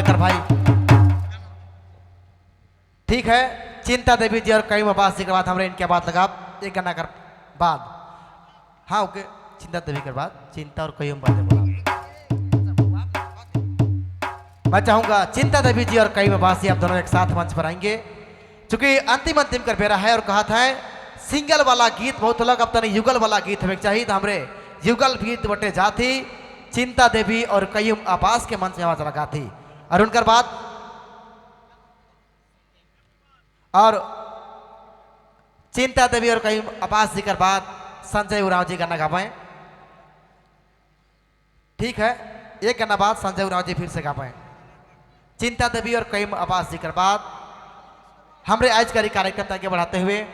कर भाई ठीक है। चिंता देवी जी और कई अब्बास जी के बाद हमारे इनके बाद लगा एक गाना कर बाद। हाँ ओके चिंता देवी के बाद चिंता और कई बातें बोला। मैं चाहूंगा चिंता देवी जी और कई अब्बास जी आप दोनों एक साथ मंच पर आएंगे क्योंकि अंतिम अंतिम कर बेरा है और कहा था सिंगल वाला गीत बहुत अलग अब तक युगल वाला गीत हमें चाहिए था हमरे युगल गीत बटे जाती चिंता देवी और कई अब्बास के मंच में आवाज लगा थी और उनकर बाद और चिंता देवी और कई अब्बास जी कर बाद संजय उरांव जी गाना गा पाए। ठीक है एक गाना बाद संजय उरांव जी फिर से गा पाए। चिंता देवी और कई अब्बास जी कर बाद हमरे आज का कार्यक्रम आगे बढ़ाते हुए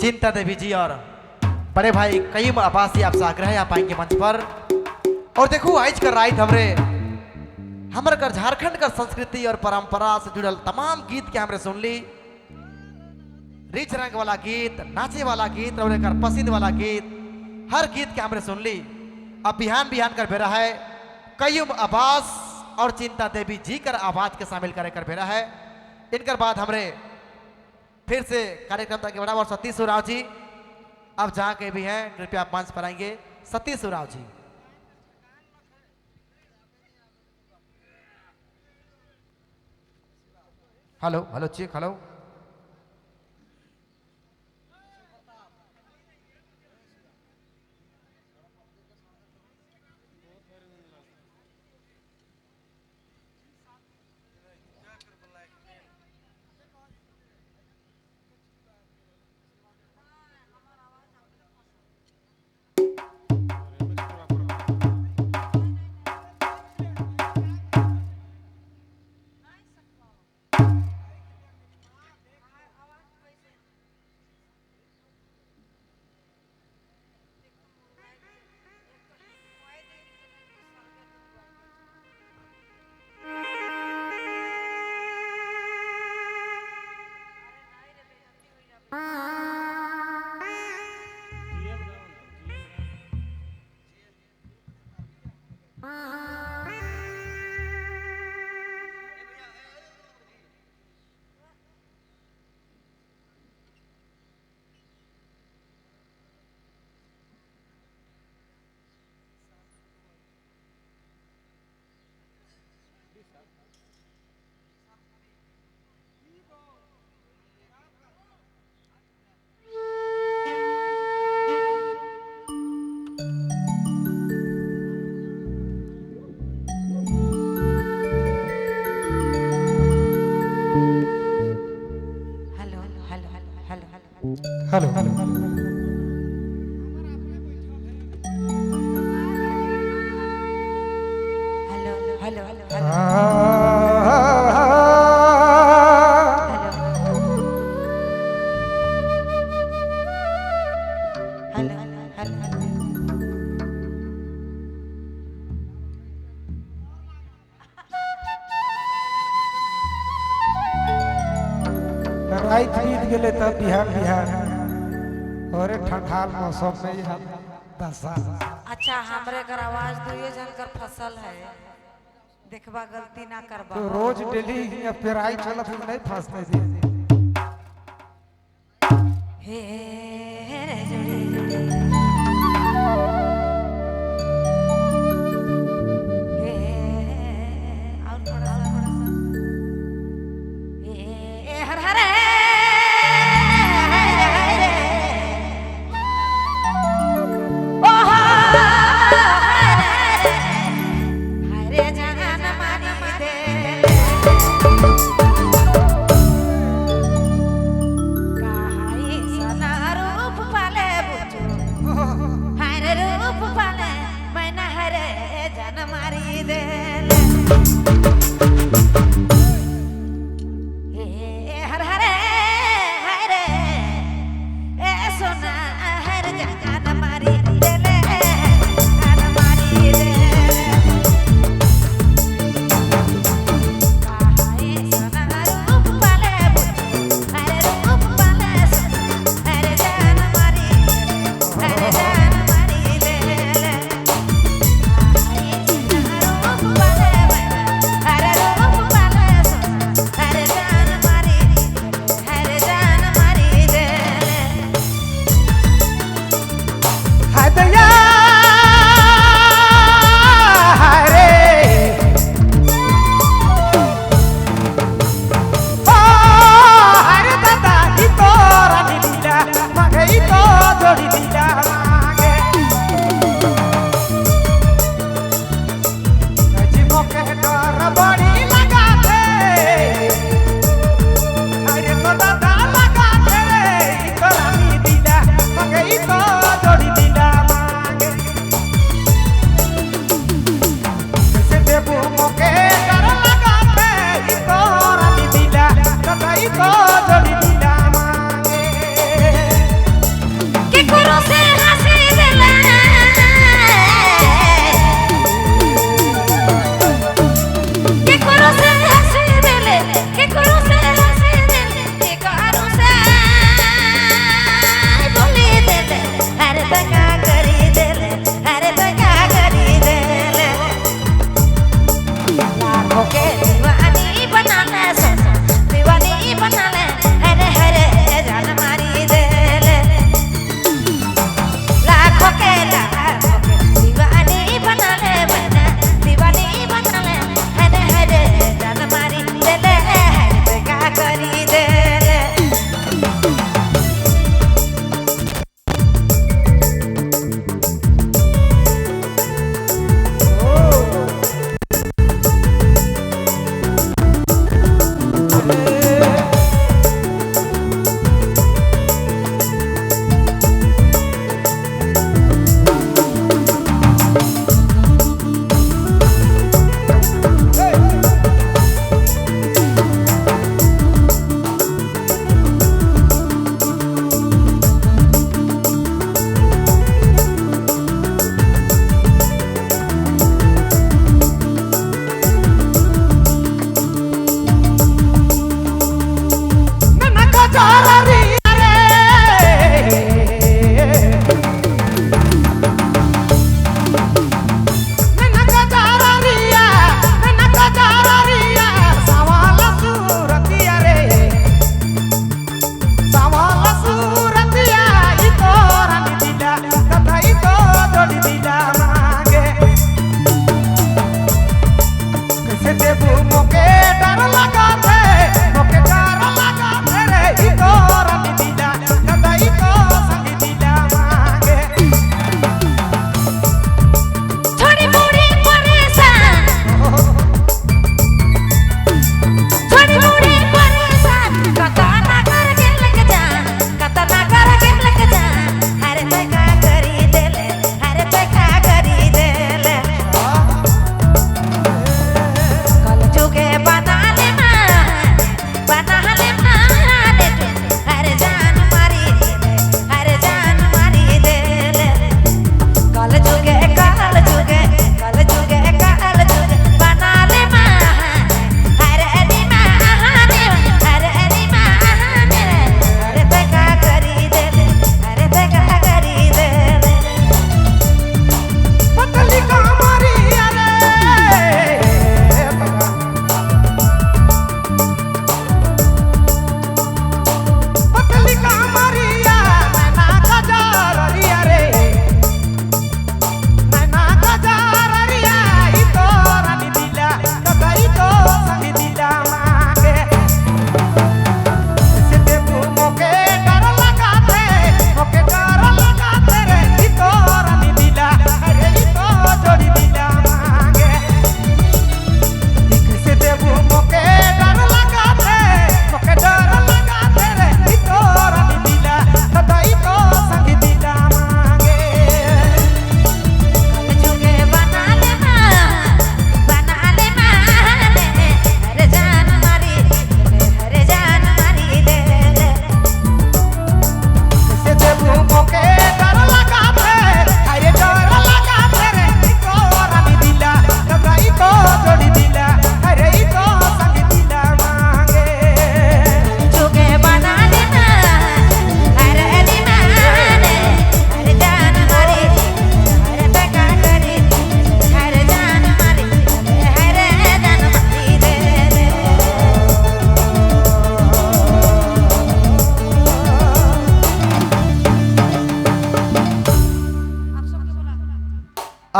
चिंता देवी जी और बड़े भाई कईम अब्बास जी आपसे आग्रह है आप आएंगे मंच पर। और देखो आज कर राइट हमरे हमारे कर झारखंड का संस्कृति और परंपरा से जुड़ल तमाम गीत के हमरे सुन ली। रिच रंग वाला गीत नाचे वाला गीत और कर पसंद वाला गीत हर गीत के हमरे सुन ली। अब बिहान बिहान कर बेरा है कईम अब्बास और चिंता देवी जी कर आवाज के शामिल करे कर बेरा है। इनकर बाद हमरे फिर से कार्यक्रम तक बड़ा और सतीश उरांव जी अब जहां के भी हैं कृपया आप मंच पर आएंगे। Satish Oraon ji hello hello check hello hello hello hello रात बीत गए तब बिहार बिहार और ठंडाल मौसम में ही हम दशा। अच्छा हमरे घर आवाज दुए जन कर फसल है देखबा गलती ना करबा तो रोज डेली या फिर आई चलत नहीं फंसते जी हे रे जोड़ी और थोड़ा सा हर हर हर हर ए सोना हर जगह न तका गए